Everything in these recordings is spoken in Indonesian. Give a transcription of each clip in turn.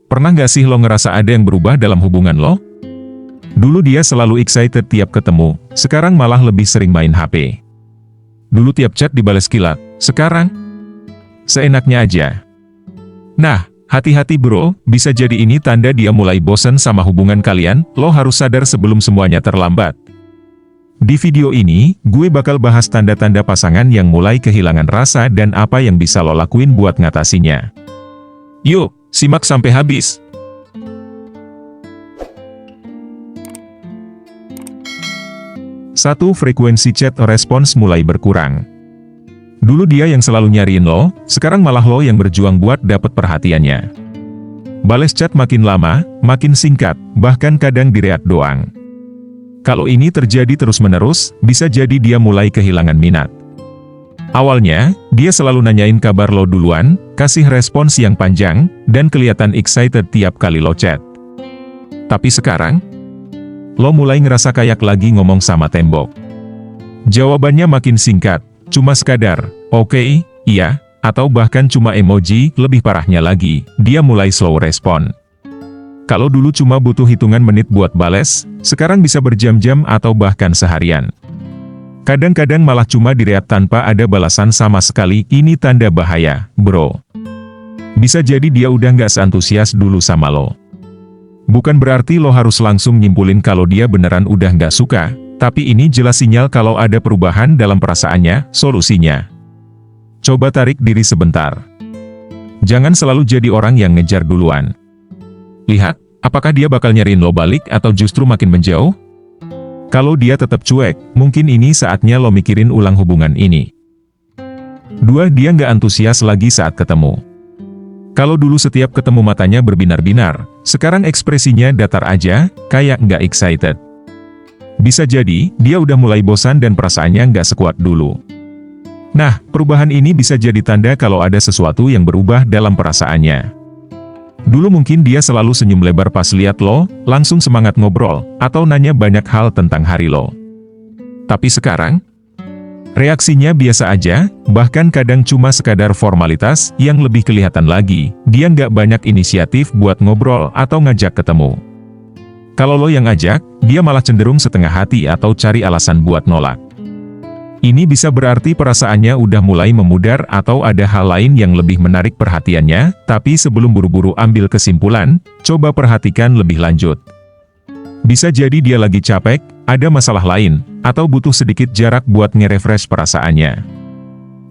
Pernah gak sih lo ngerasa ada yang berubah dalam hubungan lo? Dulu dia selalu excited tiap ketemu, sekarang malah lebih sering main HP. Dulu tiap chat dibales kilat, sekarang seenaknya aja. Nah, hati-hati bro, bisa jadi ini tanda dia mulai bosan sama hubungan kalian, lo harus sadar sebelum semuanya terlambat. Di video ini, gue bakal bahas tanda-tanda pasangan yang mulai kehilangan rasa dan apa yang bisa lo lakuin buat ngatasinya. Yuk, simak sampai habis. 1. Frekuensi chat respons mulai berkurang. Dulu dia yang selalu nyariin lo, sekarang malah lo yang berjuang buat dapet perhatiannya. Bales chat makin lama, makin singkat, bahkan kadang di-read doang. Kalau ini terjadi terus-menerus, bisa jadi dia mulai kehilangan minat. Awalnya, dia selalu nanyain kabar lo duluan, kasih respons yang panjang, dan kelihatan excited tiap kali lo chat. Tapi sekarang, lo mulai ngerasa kayak lagi ngomong sama tembok. Jawabannya makin singkat, cuma sekadar, oke, iya, atau bahkan cuma emoji. Lebih parahnya lagi, dia mulai slow respon. Kalau dulu cuma butuh hitungan menit buat bales, sekarang bisa berjam-jam atau bahkan seharian. Kadang-kadang malah cuma di-read tanpa ada balasan sama sekali. Ini tanda bahaya, bro. Bisa jadi dia udah nggak seantusias dulu sama lo. Bukan berarti lo harus langsung nyimpulin kalau dia beneran udah nggak suka, tapi ini jelas sinyal kalau ada perubahan dalam perasaannya. Solusinya, coba tarik diri sebentar. Jangan selalu jadi orang yang ngejar duluan. Lihat, apakah dia bakal nyariin lo balik atau justru makin menjauh? Kalau dia tetap cuek, mungkin ini saatnya lo mikirin ulang hubungan ini. 2. Dia nggak antusias lagi saat ketemu. Kalau dulu setiap ketemu matanya berbinar-binar, sekarang ekspresinya datar aja, kayak nggak excited. Bisa jadi, dia udah mulai bosan dan perasaannya nggak sekuat dulu. Nah, perubahan ini bisa jadi tanda kalau ada sesuatu yang berubah dalam perasaannya. Dulu mungkin dia selalu senyum lebar pas lihat lo, langsung semangat ngobrol, atau nanya banyak hal tentang hari lo. Tapi sekarang, reaksinya biasa aja, bahkan kadang cuma sekadar formalitas. Yang lebih kelihatan lagi, dia nggak banyak inisiatif buat ngobrol atau ngajak ketemu. Kalau lo yang ngajak, dia malah cenderung setengah hati atau cari alasan buat nolak. Ini bisa berarti perasaannya udah mulai memudar atau ada hal lain yang lebih menarik perhatiannya. Tapi sebelum buru-buru ambil kesimpulan, coba perhatikan lebih lanjut. Bisa jadi dia lagi capek, ada masalah lain, atau butuh sedikit jarak buat nge-refresh perasaannya.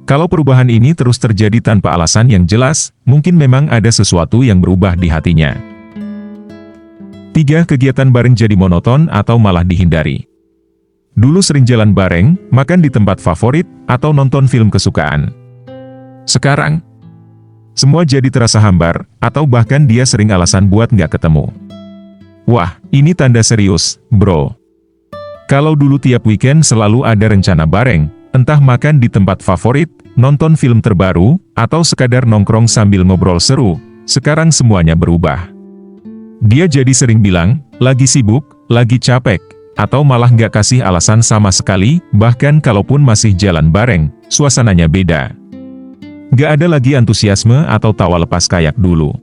Kalau perubahan ini terus terjadi tanpa alasan yang jelas, mungkin memang ada sesuatu yang berubah di hatinya. 3. Kegiatan bareng jadi monoton atau malah dihindari. Dulu sering jalan bareng, makan di tempat favorit, atau nonton film kesukaan. Sekarang, semua jadi terasa hambar, atau bahkan dia sering alasan buat nggak ketemu. Wah, ini tanda serius, bro. Kalau dulu tiap weekend selalu ada rencana bareng, entah makan di tempat favorit, nonton film terbaru, atau sekadar nongkrong sambil ngobrol seru, sekarang semuanya berubah. Dia jadi sering bilang, lagi sibuk, lagi capek, atau malah nggak kasih alasan sama sekali. Bahkan kalaupun masih jalan bareng, suasananya beda. Nggak ada lagi antusiasme atau tawa lepas kayak dulu.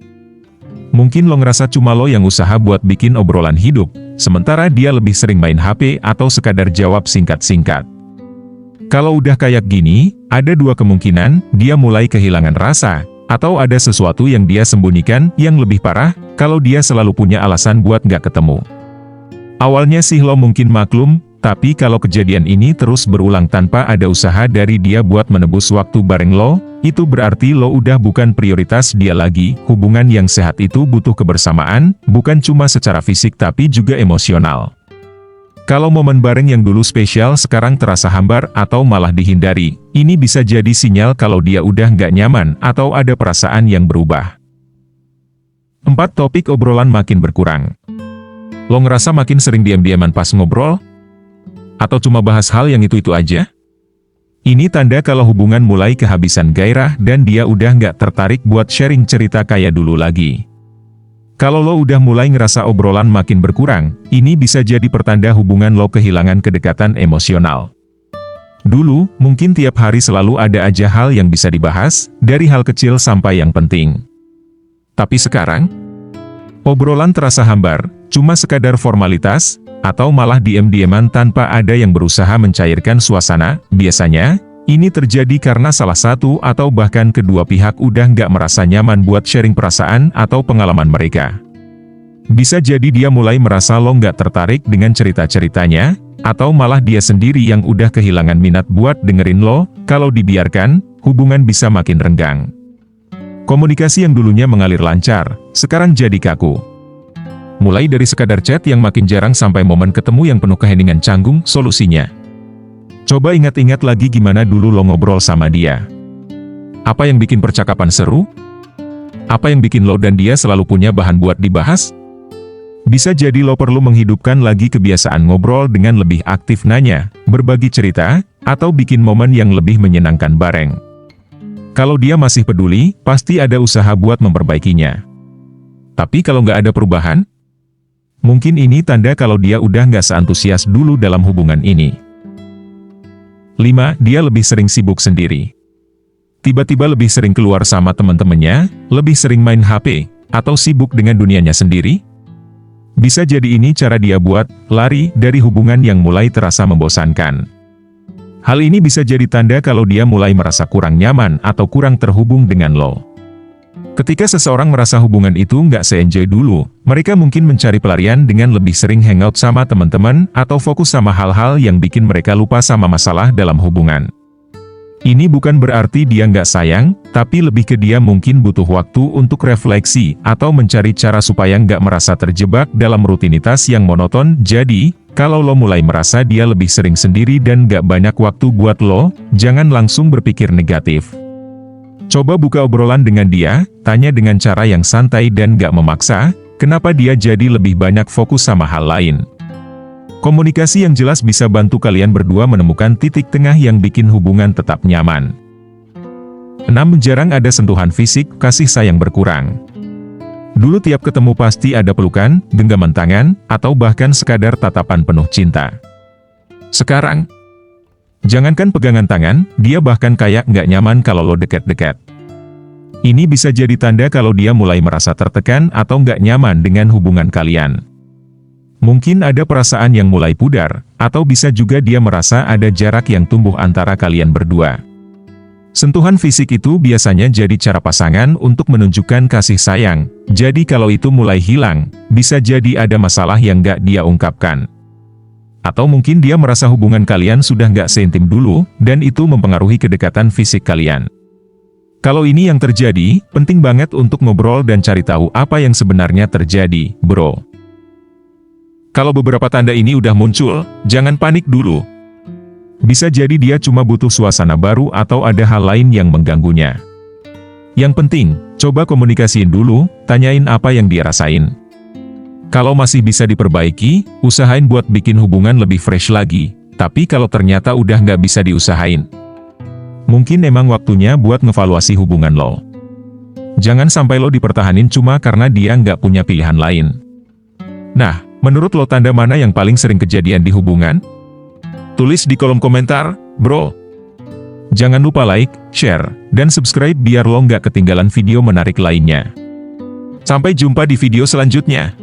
Mungkin lo ngerasa cuma lo yang usaha buat bikin obrolan hidup, sementara dia lebih sering main HP atau sekadar jawab singkat-singkat. Kalau udah kayak gini, ada dua kemungkinan, dia mulai kehilangan rasa, atau ada sesuatu yang dia sembunyikan. Yang lebih parah, kalau dia selalu punya alasan buat nggak ketemu. Awalnya sih lo mungkin maklum, tapi kalau kejadian ini terus berulang tanpa ada usaha dari dia buat menebus waktu bareng lo, itu berarti lo udah bukan prioritas dia lagi. Hubungan yang sehat itu butuh kebersamaan, bukan cuma secara fisik tapi juga emosional. Kalau momen bareng yang dulu spesial sekarang terasa hambar atau malah dihindari, ini bisa jadi sinyal kalau dia udah nggak nyaman atau ada perasaan yang berubah. 4. Topik obrolan makin berkurang. Lo ngerasa makin sering diam-diaman pas ngobrol? Atau cuma bahas hal yang itu-itu aja? Ini tanda kalau hubungan mulai kehabisan gairah dan dia udah nggak tertarik buat sharing cerita kayak dulu lagi. Kalau lo udah mulai ngerasa obrolan makin berkurang, ini bisa jadi pertanda hubungan lo kehilangan kedekatan emosional. Dulu, mungkin tiap hari selalu ada aja hal yang bisa dibahas, dari hal kecil sampai yang penting. Tapi sekarang, Obrolan terasa hambar, cuma sekadar formalitas, atau malah diam-diaman tanpa ada yang berusaha mencairkan suasana. Biasanya, ini terjadi karena salah satu atau bahkan kedua pihak udah nggak merasa nyaman buat sharing perasaan atau pengalaman mereka. Bisa jadi dia mulai merasa lo nggak tertarik dengan cerita-ceritanya, atau malah dia sendiri yang udah kehilangan minat buat dengerin lo. Kalau dibiarkan, hubungan bisa makin renggang. Komunikasi yang dulunya mengalir lancar, sekarang jadi kaku. Mulai dari sekadar chat yang makin jarang sampai momen ketemu yang penuh keheningan canggung. Solusinya, coba ingat-ingat lagi gimana dulu lo ngobrol sama dia. Apa yang bikin percakapan seru? Apa yang bikin lo dan dia selalu punya bahan buat dibahas? Bisa jadi lo perlu menghidupkan lagi kebiasaan ngobrol dengan lebih aktif nanya, berbagi cerita, atau bikin momen yang lebih menyenangkan bareng. Kalau dia masih peduli, pasti ada usaha buat memperbaikinya. Tapi kalau nggak ada perubahan, mungkin ini tanda kalau dia udah nggak seantusias dulu dalam hubungan ini. 5. Dia lebih sering sibuk sendiri. Tiba-tiba lebih sering keluar sama teman-temannya, lebih sering main HP, atau sibuk dengan dunianya sendiri. Bisa jadi ini cara dia buat lari dari hubungan yang mulai terasa membosankan. Hal ini bisa jadi tanda kalau dia mulai merasa kurang nyaman atau kurang terhubung dengan lo. Ketika seseorang merasa hubungan itu nggak se-enjoy dulu, mereka mungkin mencari pelarian dengan lebih sering hangout sama teman-teman atau fokus sama hal-hal yang bikin mereka lupa sama masalah dalam hubungan. Ini bukan berarti dia nggak sayang, tapi lebih ke dia mungkin butuh waktu untuk refleksi atau mencari cara supaya nggak merasa terjebak dalam rutinitas yang monoton. Jadi, kalau lo mulai merasa dia lebih sering sendiri dan nggak banyak waktu buat lo, jangan langsung berpikir negatif. Coba buka obrolan dengan dia, tanya dengan cara yang santai dan nggak memaksa, kenapa dia jadi lebih banyak fokus sama hal lain. Komunikasi yang jelas bisa bantu kalian berdua menemukan titik tengah yang bikin hubungan tetap nyaman. 6. Jarang ada sentuhan fisik, kasih sayang berkurang. Dulu tiap ketemu pasti ada pelukan, genggaman tangan, atau bahkan sekadar tatapan penuh cinta. Sekarang, jangankan pegangan tangan, dia bahkan kayak nggak nyaman kalau lo dekat-dekat. Ini bisa jadi tanda kalau dia mulai merasa tertekan atau nggak nyaman dengan hubungan kalian. Mungkin ada perasaan yang mulai pudar, atau bisa juga dia merasa ada jarak yang tumbuh antara kalian berdua. Sentuhan fisik itu biasanya jadi cara pasangan untuk menunjukkan kasih sayang, jadi kalau itu mulai hilang, bisa jadi ada masalah yang nggak dia ungkapkan. Atau mungkin dia merasa hubungan kalian sudah nggak seintim dulu, dan itu mempengaruhi kedekatan fisik kalian. Kalau ini yang terjadi, penting banget untuk ngobrol dan cari tahu apa yang sebenarnya terjadi, bro. Kalau beberapa tanda ini udah muncul, jangan panik dulu. Bisa jadi dia cuma butuh suasana baru atau ada hal lain yang mengganggunya. Yang penting, coba komunikasiin dulu, tanyain apa yang dia rasain. Kalau masih bisa diperbaiki, usahain buat bikin hubungan lebih fresh lagi. Tapi kalau ternyata udah nggak bisa diusahain, mungkin emang waktunya buat ngevaluasi hubungan lo. Jangan sampai lo dipertahanin cuma karena dia nggak punya pilihan lain. Nah, menurut lo tanda mana yang paling sering kejadian di hubungan? Tulis di kolom komentar, bro. Jangan lupa like, share, dan subscribe biar lo nggak ketinggalan video menarik lainnya. Sampai jumpa di video selanjutnya.